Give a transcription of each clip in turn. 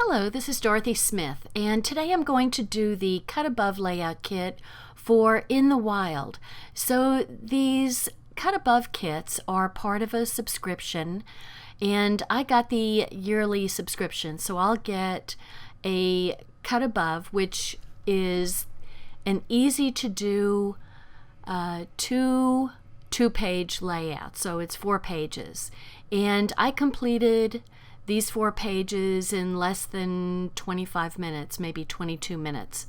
Hello, this is Dorothy Smith, and today I'm going to do the Cut Above layout kit for In the Wild. So these Cut Above kits are part of a subscription, and I got the yearly subscription, so I'll get a Cut Above, which is an easy to do two-page layout. So it's 4 pages, and I completed these 4 pages in less than 25 minutes, maybe 22 minutes.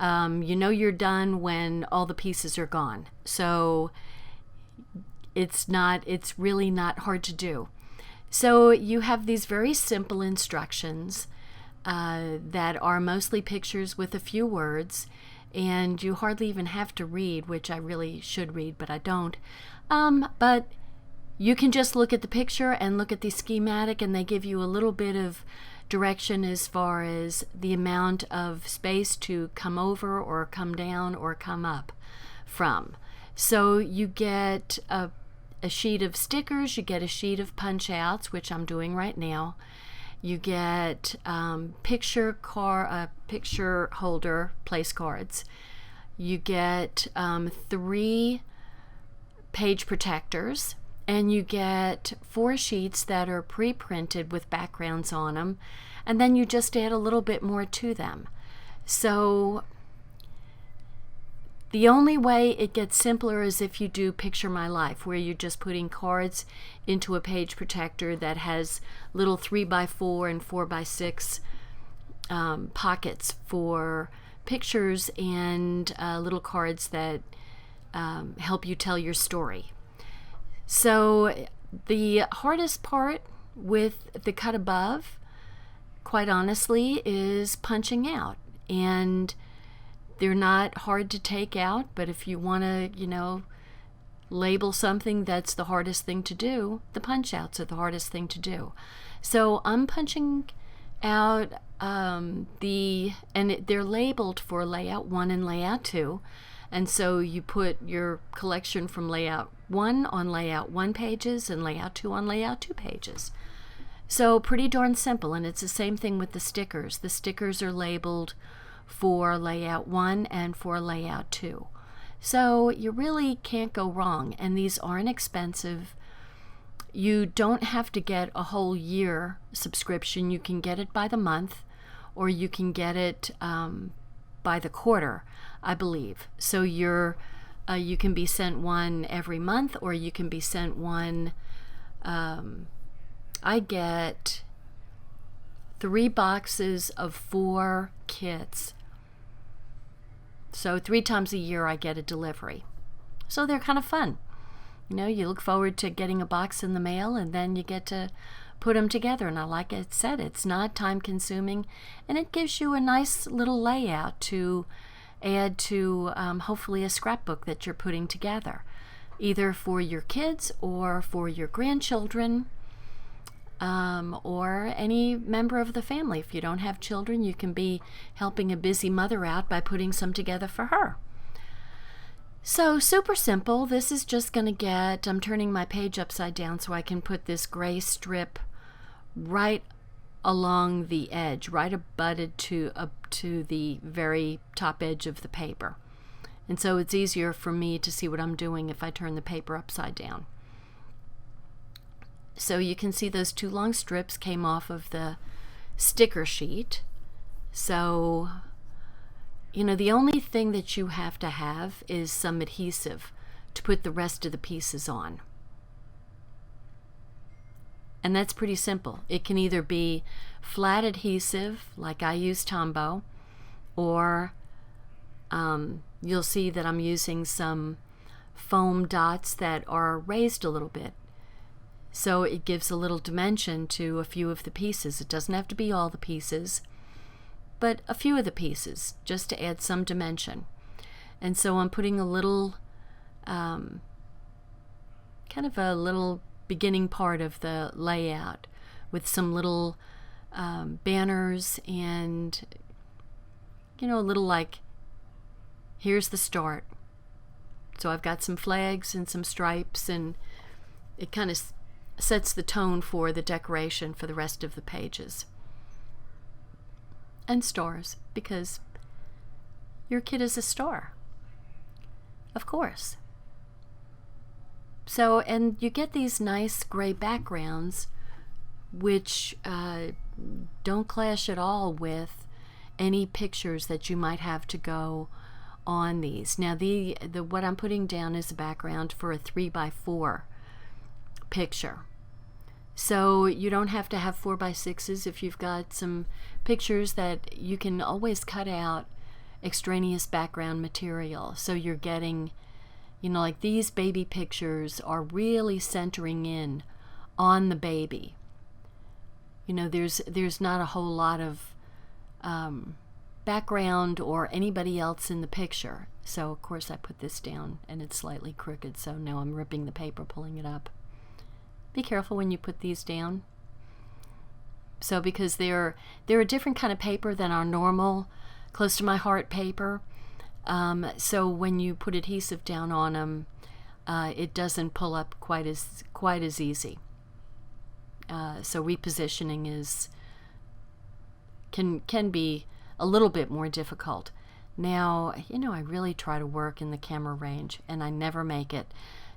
You know you're done when all the pieces are gone. So it's really not hard to do. So you have these very simple instructions that are mostly pictures with a few words, and you hardly even have to read, which I really should read, but I don't. But you can just look at the picture and look at the schematic, and they give you a little bit of direction as far as the amount of space to come over or come down or come up from. So you get a sheet of stickers, you get a sheet of punch outs, which I'm doing right now. You get picture holder place cards. You get 3 page protectors. And you get 4 sheets that are pre-printed with backgrounds on them, and then you just add a little bit more to them. So the only way it gets simpler is if you do Picture My Life, where you're just putting cards into a page protector that has little 3x4 and 4x6 pockets for pictures and little cards that help you tell your story. So the hardest part with the Cut Above, quite honestly, is punching out. And they're not hard to take out, but if you want to, label something that's the hardest thing to do, the punch outs are the hardest thing to do. So I'm punching out and they're labeled for layout 1 and layout 2. And so you put your collection from layout 1 on layout 1 pages and layout 2 on layout 2 pages. So pretty darn simple, and it's the same thing with the stickers. The stickers are labeled for layout 1 and for layout 2. So you really can't go wrong, and these aren't expensive. You don't have to get a whole year subscription. You can get it by the month, or you can get it by the quarter, I believe. So you can be sent one every month, or you can be sent one. I get 3 boxes of 4 kits. So 3 times a year I get a delivery. So they're kind of fun. You look forward to getting a box in the mail, and then you get to put them together. And like I said, it's not time consuming, and it gives you a nice little layout to add to hopefully a scrapbook that you're putting together, either for your kids or for your grandchildren, or any member of the family. If you don't have children, you can be helping a busy mother out by putting some together for her. So super simple. This is just going to I'm turning my page upside down so I can put this gray strip right along the edge, right abutted to the very top edge of the paper. And so it's easier for me to see what I'm doing if I turn the paper upside down. So you can see those 2 long strips came off of the sticker sheet. So, the only thing that you have to have is some adhesive to put the rest of the pieces on. And that's pretty simple. It can either be flat adhesive, like I use Tombow, or you'll see that I'm using some foam dots that are raised a little bit. So it gives a little dimension to a few of the pieces. It doesn't have to be all the pieces, but a few of the pieces, just to add some dimension. And so I'm putting a little, kind of a little beginning part of the layout with some little banners and, a little like, here's the start. So I've got some flags and some stripes, and it kind of sets the tone for the decoration for the rest of the pages. and stars, because your kid is a star, of course. So, and you get these nice gray backgrounds which don't clash at all with any pictures that you might have to go on these. Now the what I'm putting down is a background for a 3x4 picture. So you don't have to have 4x6s. If you've got some pictures that you can always cut out extraneous background material. So you're getting, like these baby pictures are really centering in on the baby. There's not a whole lot of background or anybody else in the picture. So of course I put this down and it's slightly crooked, so now I'm ripping the paper, pulling it up. Be careful when you put these down. So because they're a different kind of paper than our normal close to my heart paper. So when you put adhesive down on them, it doesn't pull up quite as easy. So repositioning can be a little bit more difficult. Now, I really try to work in the camera range and I never make it.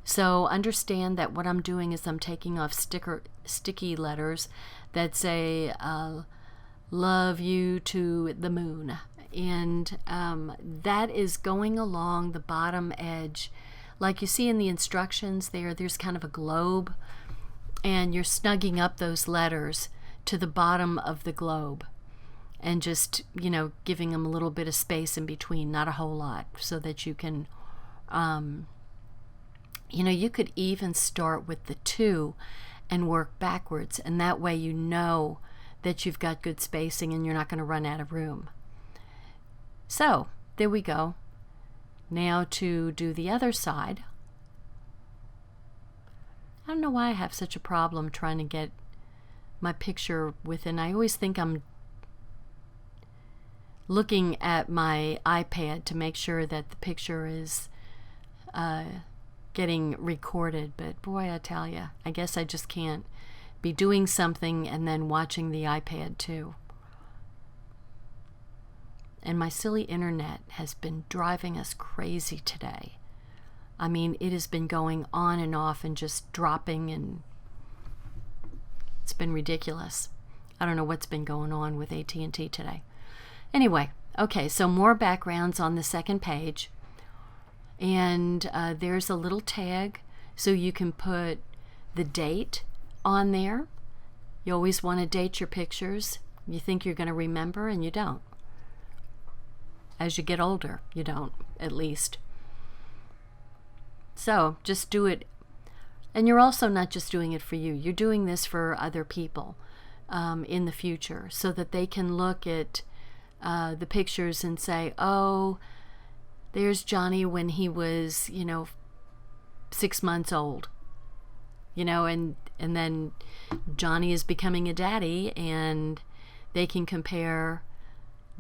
So understand that what I'm doing is I'm taking off sticky letters that say, love you to the moon. And that is going along the bottom edge. Like you see in the instructions there's kind of a globe, and you're snugging up those letters to the bottom of the globe and just, giving them a little bit of space in between, not a whole lot, so that you can, you could even start with the 2 and work backwards, and that way you know that you've got good spacing and you're not going to run out of room. So, there we go. Now to do the other side. I don't know why I have such a problem trying to get my picture within. I always think I'm looking at my iPad to make sure that the picture is getting recorded, but boy, I tell you, I guess I just can't be doing something and then watching the iPad too. And my silly internet has been driving us crazy today. I mean, it has been going on and off and just dropping, and it's been ridiculous. I don't know what's been going on with AT&T today. Anyway, okay, so more backgrounds on the second page. And there's a little tag, so you can put the date on there. You always want to date your pictures. You think you're going to remember, and you don't. As you get older, you don't, at least. So just do it. And you're also not just doing it for you. You're doing this for other people in the future, so that they can look at the pictures and say, oh, there's Johnny when he was, 6 months old. And then Johnny is becoming a daddy, and they can compare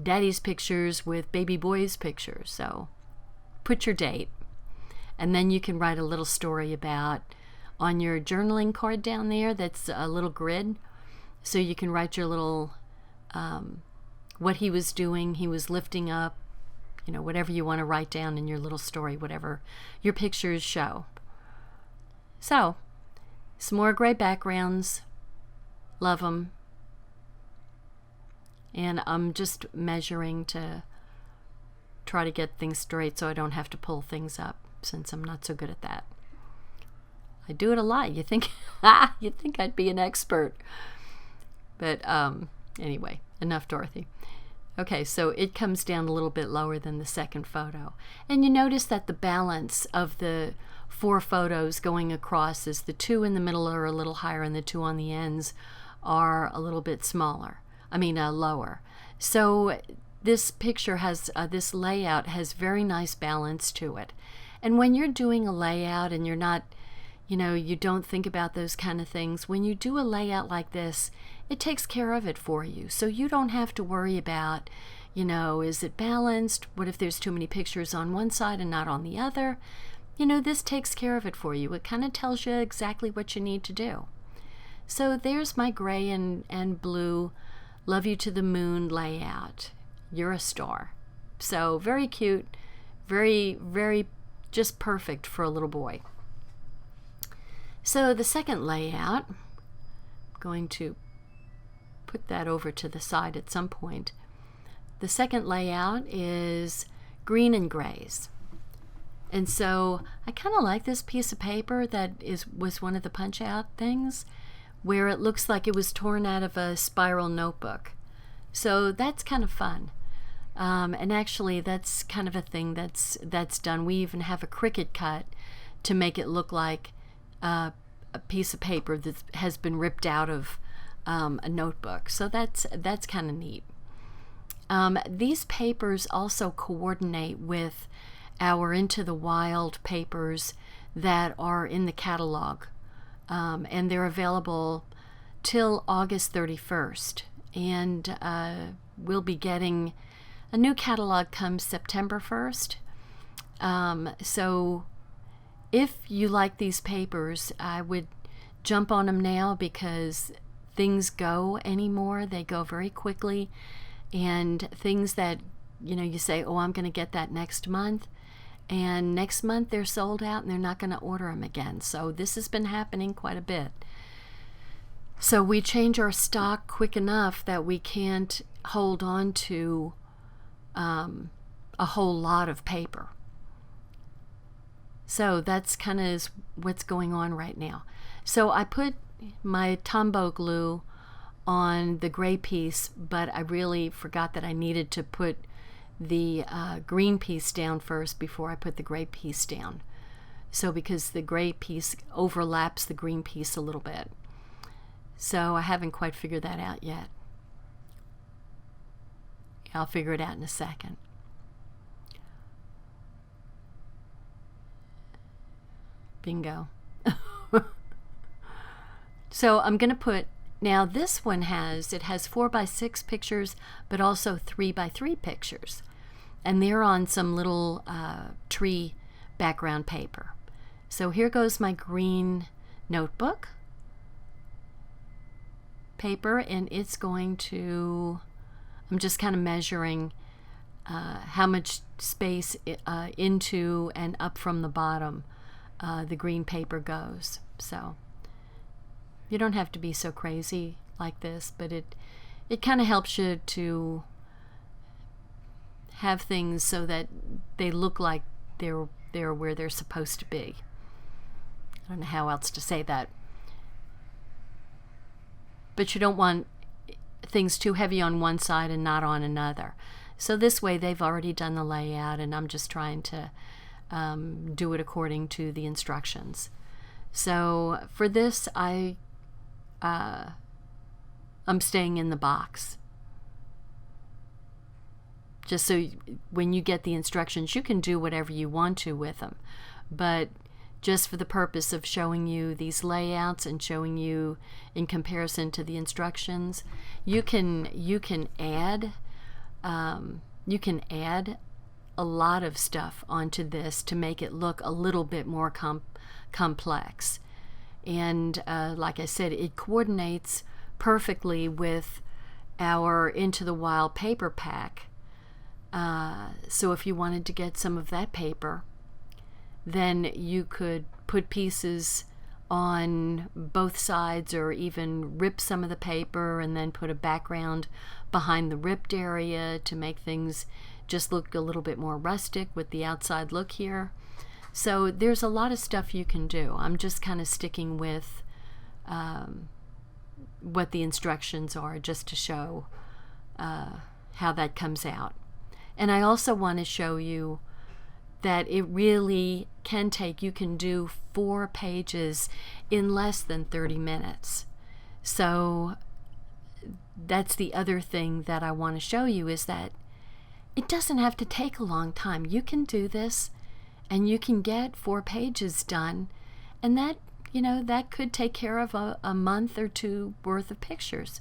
daddy's pictures with baby boy's pictures. So put your date, and then you can write a little story about, on your journaling card down there, that's a little grid, so you can write your little what he was doing. He was lifting up, whatever you want to write down in your little story, whatever your pictures show. So some more gray backgrounds, love them. And I'm just measuring to try to get things straight so I don't have to pull things up, since I'm not so good at that. I do it a lot. You think I'd be an expert. But anyway, enough Dorothy. Okay, so it comes down a little bit lower than the second photo. And you notice that the balance of the 4 photos going across is the 2 in the middle are a little higher and the 2 on the ends are a little bit smaller. Lower. So this picture has, this layout has very nice balance to it. And when you're doing a layout and you're not, you don't think about those kind of things, when you do a layout like this, it takes care of it for you. So you don't have to worry about, is it balanced? What if there's too many pictures on one side and not on the other? This takes care of it for you. It kind of tells you exactly what you need to do. So there's my gray and blue Love You to the Moon layout. You're a star. So very cute, very, very just perfect for a little boy. So the second layout, I'm going to put that over to the side at some point. The second layout is green and grays. And so I kind of like this piece of paper that was one of the punch out things, where it looks like it was torn out of a spiral notebook. So that's kind of fun. And actually that's kind of a thing that's done. We even have a Cricut cut to make it look like a piece of paper that has been ripped out of a notebook. So that's kind of neat. These papers also coordinate with our Into the Wild papers that are in the catalog, and they're available till August 31st. And we'll be getting a new catalog come September 1st. So if you like these papers, I would jump on them now, because things go anymore. They go very quickly, and things that you say, oh, I'm going to get that next month, and next month they're sold out and they're not going to order them again. So this has been happening quite a bit. So we change our stock quick enough that we can't hold on to a whole lot of paper. So that's kind of what's going on right now. So I put my Tombow glue on the gray piece, but I really forgot that I needed to put the green piece down first before I put the gray piece down. So because the gray piece overlaps the green piece a little bit. So I haven't quite figured that out yet. I'll figure it out in a second. Bingo. So I'm going to put, now this one has 4x6 pictures, but also 3x3 pictures. And they're on some little tree background paper. So here goes my green notebook paper, and it's going to, I'm just kind of measuring how much space into and up from the bottom the green paper goes. So you don't have to be so crazy like this, but it kind of helps you to have things so that they look like they're where they're supposed to be. I don't know how else to say that. But you don't want things too heavy on one side and not on another. So this way they've already done the layout, and I'm just trying to do it according to the instructions. So for this, I'm staying in the box. Just so when you get the instructions, you can do whatever you want to with them. But just for the purpose of showing you these layouts and showing you in comparison to the instructions, you can add a lot of stuff onto this to make it look a little bit more complex. And like I said, it coordinates perfectly with our Into the Wild paper pack. So if you wanted to get some of that paper, then you could put pieces on both sides, or even rip some of the paper and then put a background behind the ripped area to make things just look a little bit more rustic with the outside look here. So there's a lot of stuff you can do. I'm just kind of sticking with what the instructions are, just to show how that comes out. And I also want to show you that it really can take, you can do 4 pages in less than 30 minutes. So that's the other thing that I want to show you, is that it doesn't have to take a long time. You can do this and you can get 4 pages done, and that, that could take care of a month or 2 worth of pictures.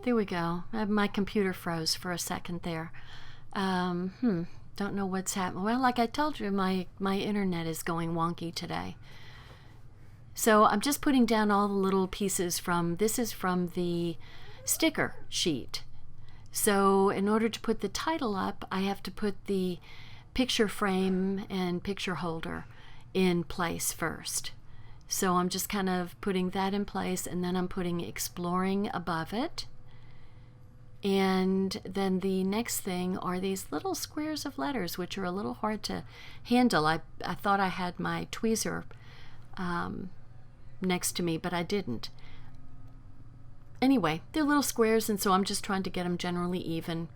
There we go. My computer froze for a second there. Don't know what's happening. Well, like I told you, my internet is going wonky today. So I'm just putting down all the little pieces from, this is from the sticker sheet. So in order to put the title up, I have to put the picture frame and picture holder in place first. So I'm just kind of putting that in place, and then I'm putting exploring above it. And then the next thing are these little squares of letters, which are a little hard to handle. I thought I had my tweezer next to me, but I didn't. Anyway, they're little squares, and so I'm just trying to get them generally even.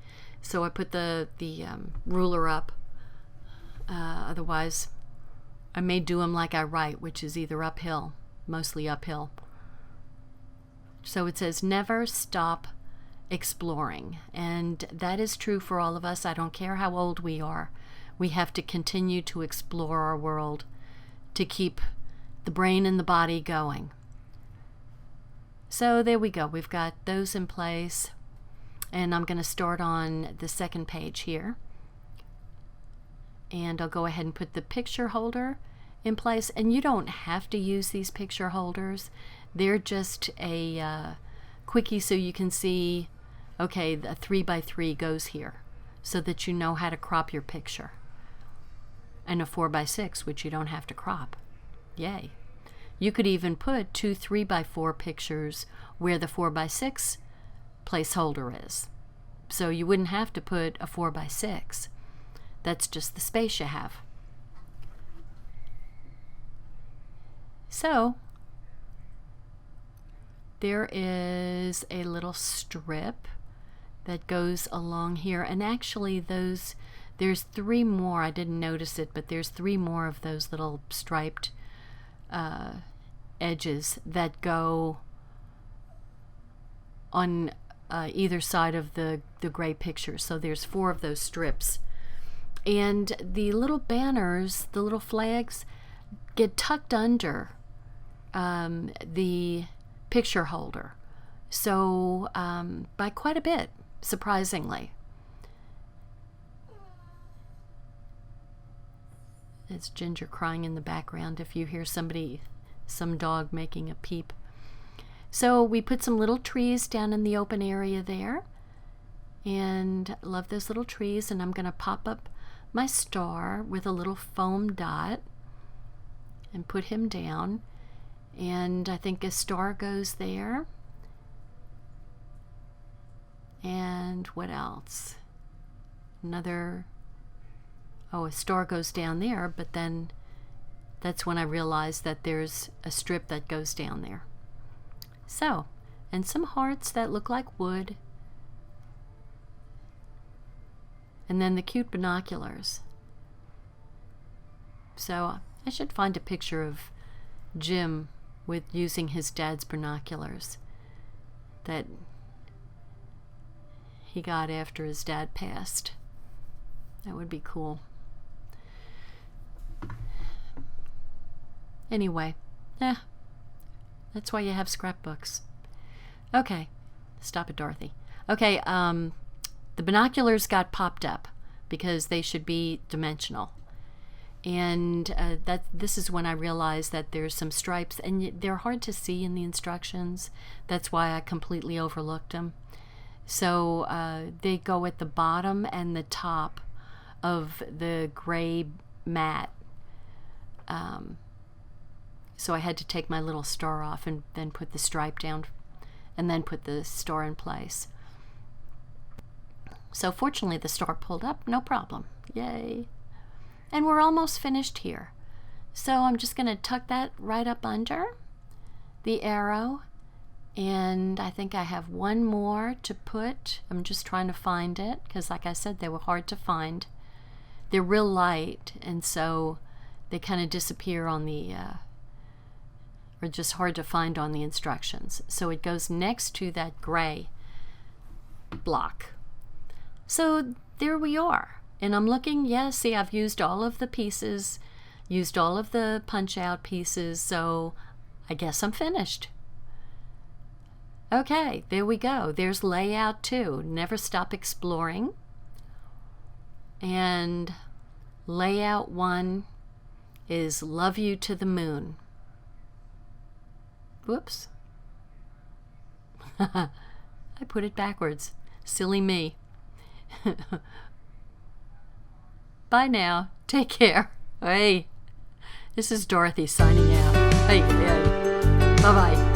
So I put the ruler up. Otherwise, I may do them like I write, which is either uphill, mostly uphill. So it says, never stop exploring. And that is true for all of us. I don't care how old we are. We have to continue to explore our world to keep the brain and the body going. So there we go. We've got those in place. And I'm going to start on the second page here. And I'll go ahead and put the picture holder in place. And you don't have to use these picture holders. They're just a quickie so you can see, okay, the 3x3 goes here, so that you know how to crop your picture. And a 4x6, which you don't have to crop. Yay. You could even put 2 3x4 pictures where the 4x6 placeholder is. So you wouldn't have to put a 4x6. That's just the space you have. So there is a little strip that goes along here, and actually there's 3 more. I didn't notice it, but there's 3 more of those little striped edges that go on either side of the gray picture. So there's 4 of those strips, and the little banners, the little flags, get tucked under the picture holder, so by quite a bit, surprisingly. It's Ginger crying in the background if you hear some dog making a peep. So we put some little trees down in the open area there, and I love those little trees. And I'm going to pop up my star with a little foam dot and put him down. And I think a star goes there. And what else? A star goes down there, but then that's when I realized that there's a strip that goes down there. So, and some hearts that look like wood. And then the cute binoculars. So I should find a picture of Jim with using his dad's binoculars that he got after his dad passed. That would be cool. Anyway, that's why you have scrapbooks. Okay, stop it, Dorothy. Okay, the binoculars got popped up because they should be dimensional. And this is when I realized that there's some stripes, and they're hard to see in the instructions. That's why I completely overlooked them. So they go at the bottom and the top of the gray mat. So I had to take my little star off and then put the stripe down and then put the star in place. So fortunately the star pulled up, no problem. Yay. And we're almost finished here. So I'm just going to tuck that right up under the arrow. And I think I have one more to put. I'm just trying to find it because, like I said, they were hard to find. They're real light, and so they kind of disappear on the, or just hard to find on the instructions. So it goes next to that gray block. So there we are. And I'm looking, see, I've used all of the pieces, used all of the punch-out pieces, so I guess I'm finished. Okay, there we go. There's layout 2, never stop exploring. And layout 1 is love you to the moon. Whoops. I put it backwards. Silly me. Bye now. Take care. Hey, this is Dorothy signing out. Hey. Bye-bye.